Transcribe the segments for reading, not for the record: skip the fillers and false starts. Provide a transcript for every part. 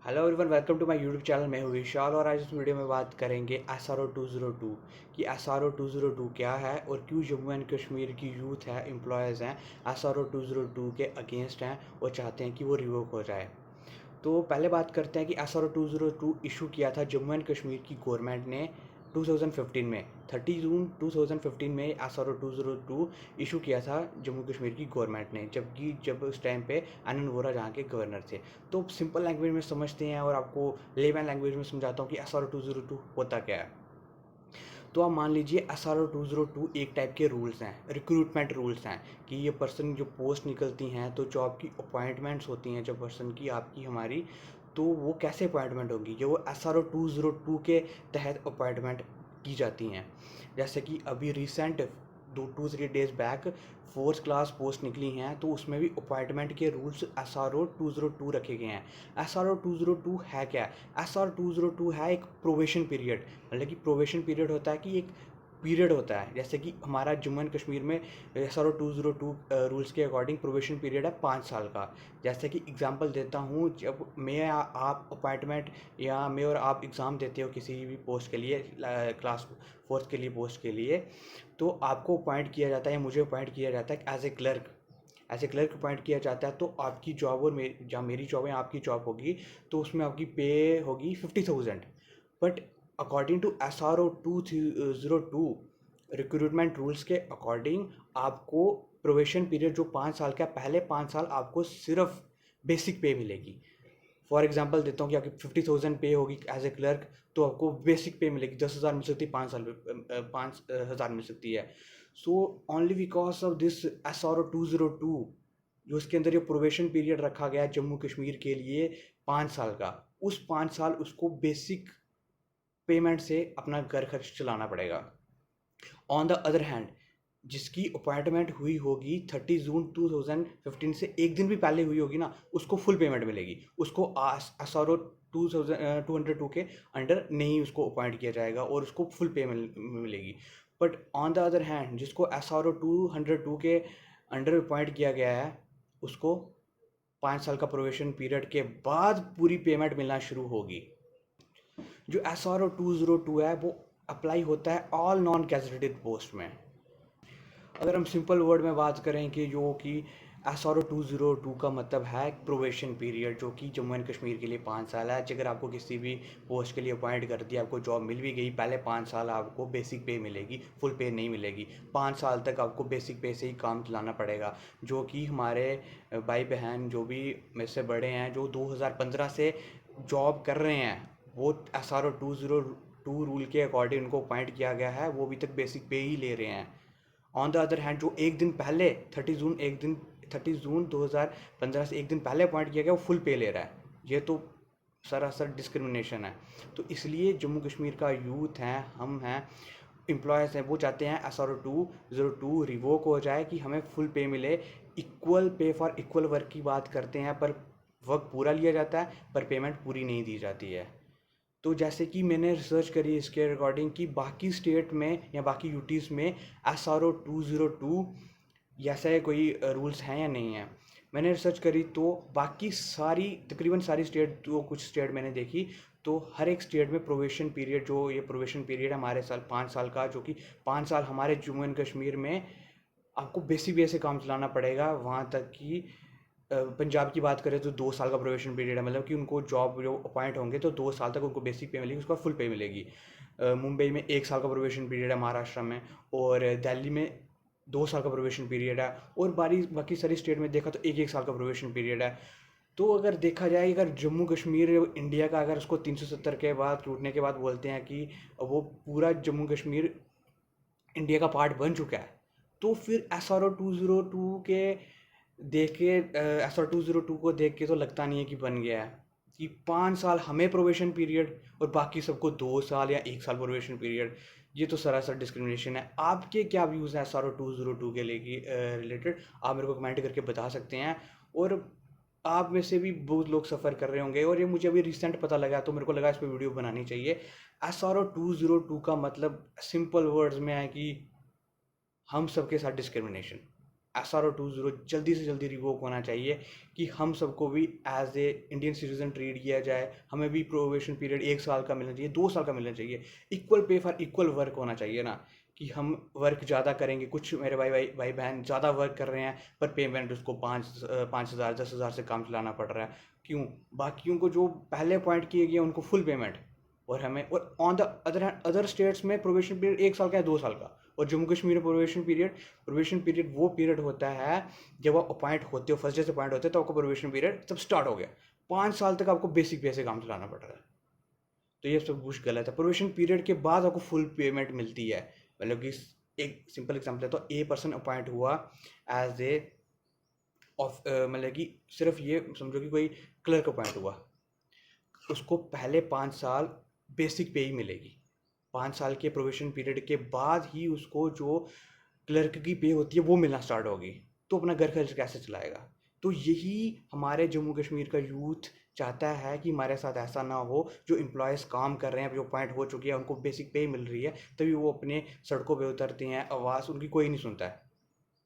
Hello everyone, welcome to my YouTube channel. मैं हूँ विशाल और आज इस वीडियो में बात करेंगे SRO 202 कि SRO 202 क्या है और क्यों जम्मू एंड कश्मीर की यूथ है, एम्प्लॉयज़ हैं, SRO 202 के अगेंस्ट हैं और चाहते हैं कि वो रिवोक हो जाए। तो पहले बात करते हैं कि SRO 202 इशू किया था जम्मू एंड कश्मीर की गवर्नमेंट ने 2015 में। 30 जून 2015 में SRO 202 इशू किया था जम्मू कश्मीर की गवर्नमेंट ने, जब उस टाइम पे आनंद वोरा जहाँ के गवर्नर थे। तो सिंपल लैंग्वेज में समझते हैं और आपको लेमैन लैंग्वेज में समझाता हूँ कि SRO 202 होता क्या है। तो आप मान लीजिए SRO 202 एक टाइप के रूल्स हैं, रिक्रूटमेंट रूल्स हैं कि ये पर्सन जो पोस्ट निकलती हैं तो जॉब की अपॉइंटमेंट्स होती हैं जब पर्सन की, आपकी, हमारी, तो वो कैसे अपॉइंटमेंट होगी, जो वो SRO 202 के तहत अपॉइंटमेंट की जाती हैं। जैसे कि अभी recent 2-3 days back fourth class post निकली हैं तो उसमें भी अपॉइंटमेंट के रूल्स SRO 202 रखे गए हैं। SRO 202 है क्या? SRO 202 है एक प्रोबेशन पीरियड, मतलब कि प्रोबेशन पीरियड होता है कि एक पीरियड होता है। जैसे कि हमारा जम्मू एंड कश्मीर में SRO 202 रूल्स के अकॉर्डिंग प्रोबेशन पीरियड है 5 साल का। जैसे कि एग्जांपल देता हूँ, जब आप अपॉइंटमेंट या मैं और आप एग्ज़ाम देते हो किसी भी पोस्ट के लिए, क्लास फोर्थ के लिए पोस्ट के लिए, तो आपको अपॉइंट किया जाता है या मुझे अपॉइंट किया जाता है एज ए क्लर्क अपॉइंट किया जाता है। तो आपकी जॉब और जहाँ मेरी जॉब है आपकी जॉब होगी, तो उसमें आपकी पे होगी 50,000। But according to SRO 202 recruitment rules के अकॉर्डिंग आपको प्रोबेशन पीरियड जो 5 साल का, पहले 5 साल आपको सिर्फ बेसिक पे मिलेगी। फॉर एग्जांपल देता हूँ कि आपकी 50,000 पे होगी एज ए क्लर्क, तो आपको बेसिक पे मिलेगी 10,000 मिल सकती है, 5 साल में 5,000 मिल सकती है। So only because of this SRO 202, जो इसके अंदर ये प्रोबेशन पीरियड रखा गया है जम्मू कश्मीर के लिए 5 साल का, उस 5 साल उसको बेसिक पेमेंट से अपना घर खर्च चलाना पड़ेगा। ऑन द अदर हैंड, जिसकी अपॉइंटमेंट हुई होगी 30 जून 2015 से एक दिन भी पहले हुई होगी ना, उसको फुल पेमेंट मिलेगी। उसको SRO 202 के अंडर नहीं उसको अपॉइंट किया जाएगा और उसको फुल पेमेंट मिलेगी। But on the other hand, जिसको SRO 202 के अंडर अपॉइंट किया गया है, उसको 5 साल का प्रोबेशन पीरियड के बाद पूरी पेमेंट मिलना शुरू होगी। जो SRO 202 है वो अप्लाई होता है ऑल नॉन गैजेटेड पोस्ट में। अगर हम सिंपल वर्ड में बात करें कि जो कि SRO 202 का मतलब है प्रोबेशन पीरियड, जो कि जम्मू एंड कश्मीर के लिए 5 साल है। अगर आपको किसी भी पोस्ट के लिए अपॉइंट कर दिया, आपको जॉब मिल भी गई, पहले 5 साल आपको बेसिक पे मिलेगी, फुल पे नहीं मिलेगी। 5 साल तक आपको बेसिक पे से ही काम चलाना पड़ेगा। जो कि हमारे भाई बहन जो भी मेरे से बड़े हैं, जो 2015 से जॉब कर रहे हैं, वो SRO 202 रूल के अकॉर्डिंग उनको अपॉइंट किया गया है, वो अभी तक बेसिक पे ही ले रहे हैं। ऑन द अदर हैंड, जो एक दिन पहले 30 जून 2015 से एक दिन पहले अपॉइंट किया गया, वो फुल पे ले रहा है। ये तो सरासर डिस्क्रिमिनेशन है। तो इसलिए जम्मू कश्मीर का यूथ है, हम हैं, एम्प्लॉयज़ हैं, वो चाहते हैं SRO 202 रिवोक हो जाए कि हमें फुल पे मिले। Equal pay for equal work की बात करते हैं, पर वर्क पूरा लिया जाता है पर पेमेंट पूरी नहीं दी जाती है। तो जैसे कि मैंने रिसर्च करी इसके रिकॉर्डिंग कि बाकी स्टेट में या बाकी यूटीज़ में SRO 202 ऐसे कोई रूल्स हैं या नहीं हैं। मैंने रिसर्च करी तो बाकी सारी, तकरीबन सारी स्टेट, तो कुछ स्टेट मैंने देखी, तो हर एक स्टेट में प्रोबेशन पीरियड, जो ये प्रोबेशन पीरियड है हमारे साल 5 साल का, जो कि 5 साल हमारे जम्मू एंड कश्मीर में आपको बेसिक वे से काम चलाना पड़ेगा। वहाँ तक कि पंजाब की बात करें तो 2 साल का प्रोबेशन पीरियड है, मतलब कि उनको जॉब जो अपॉइंट होंगे तो 2 साल तक उनको बेसिक पे मिलेगी, उसका फुल पे मिलेगी। मुंबई में 1 साल का प्रोबेशन पीरियड है, महाराष्ट्र में, और दिल्ली में 2 साल का प्रोबेशन पीरियड है, और बाकी सारी स्टेट में देखा तो 1-1 साल का प्रोबेशन पीरियड है। तो अगर देखा जाए, अगर जम्मू कश्मीर इंडिया का, अगर उसको 370 के बाद टूटने के बाद बोलते हैं कि वो पूरा जम्मू कश्मीर इंडिया का पार्ट बन चुका है, तो फिर SRO 202 के देख के SR 202 को देख के तो लगता नहीं है कि बन गया है। कि 5 साल हमें प्रोबेशन पीरियड और बाकी सबको 2 साल या 1 साल प्रोबेशन पीरियड, ये तो सरासर डिस्क्रिमिनेशन है। आपके क्या व्यूज़ हैं SRO 202 के लिए रिलेटेड, आप मेरे को कमेंट करके बता सकते हैं। और आप में से भी बहुत लोग सफ़र कर रहे होंगे, और ये मुझे अभी रिसेंट पता लगा तो मेरे को लगा इस पर वीडियो बनानी चाहिए। SRO 202 का मतलब सिंपल वर्ड्स में है कि हम सबके साथ डिस्क्रिमिनेशन। SRO 20 जल्दी से जल्दी रिवोक होना चाहिए कि हम सबको भी as a Indian citizen treat किया जाए। हमें भी प्रोबेशन पीरियड 1 साल का मिलना चाहिए, 2 साल का मिलना चाहिए। Equal pay for equal work होना चाहिए ना, कि हम वर्क ज़्यादा करेंगे, कुछ मेरे भाई बहन ज़्यादा वर्क कर रहे हैं पर पेमेंट उसको 5,000 10,000 से काम चलाना पड़ रहा है। क्यों? बाकियों को जो पहले अपॉइंट किए गए उनको फुल पेमेंट, और हमें, और ऑन द अदर स्टेट्स में प्रोबेशन पीरियड 1 साल का है, 2 साल का। और जम्मू कश्मीर में प्रोबेशन पीरियड वो पीरियड होता है जब आप अपॉइंट होते हो, फर्स्ट डे से अपॉइंट होते हो तो आपको प्रोबेशन पीरियड तब स्टार्ट हो गया। 5 साल तक आपको बेसिक पे से काम चलाना पड़ रहा है, तो ये सब कुछ गलत है। प्रोबेशन पीरियड के बाद आपको फुल पेमेंट मिलती है। मतलब कि एक सिंपल एग्जाम्पल है, तो ए पर्सन अपॉइंट हुआ एज ए ऑफ, मतलब कि सिर्फ ये समझो कि कोई क्लर्क अपॉइंट हुआ, उसको पहले 5 साल बेसिक पे ही मिलेगी। 5 साल के प्रोबेशन पीरियड के बाद ही उसको जो क्लर्क की पे होती है वो मिलना स्टार्ट होगी, तो अपना घर खर्च कैसे चलाएगा? तो यही हमारे जम्मू कश्मीर का यूथ चाहता है कि हमारे साथ ऐसा ना हो। जो एम्प्लॉयज़ काम कर रहे हैं, जो पॉइंट हो चुकी है, उनको बेसिक पे ही मिल रही है, तभी वो अपने सड़कों पे उतरते हैं, आवाज़ उनकी कोई नहीं सुनता है।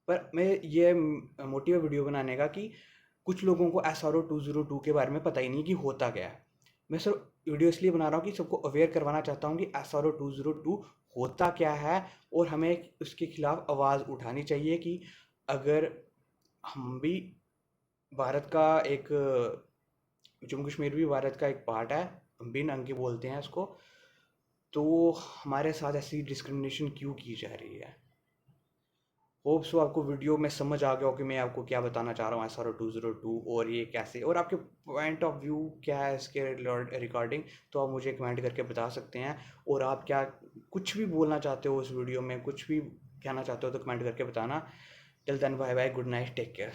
पर मैं ये मोटिव वीडियो बनाने का कि कुछ लोगों को SRO 202 के बारे में पता ही नहीं कि होता क्या है। मैं सिर्फ वीडियो इसलिए बना रहा हूँ कि सबको अवेयर करवाना चाहता हूँ कि SRO 202 होता क्या है, और हमें उसके खिलाफ आवाज़ उठानी चाहिए कि अगर हम भी भारत का एक, जम्मू कश्मीर भी भारत का एक पार्ट है, भिन्न अंग बोलते हैं इसको, तो हमारे साथ ऐसी डिस्क्रिमिनेशन क्यों की जा रही है? होप सो आपको वीडियो में समझ आ गया हो कि मैं आपको क्या बताना चाह रहा हूँ SRO 202 और ये कैसे, और आपके पॉइंट ऑफ व्यू क्या है इसके रिगार्डिंग, तो आप मुझे कमेंट करके बता सकते हैं। और आप क्या कुछ भी बोलना चाहते हो इस वीडियो में, कुछ भी कहना चाहते हो तो कमेंट करके बताना। Till then bye bye, good night, take care.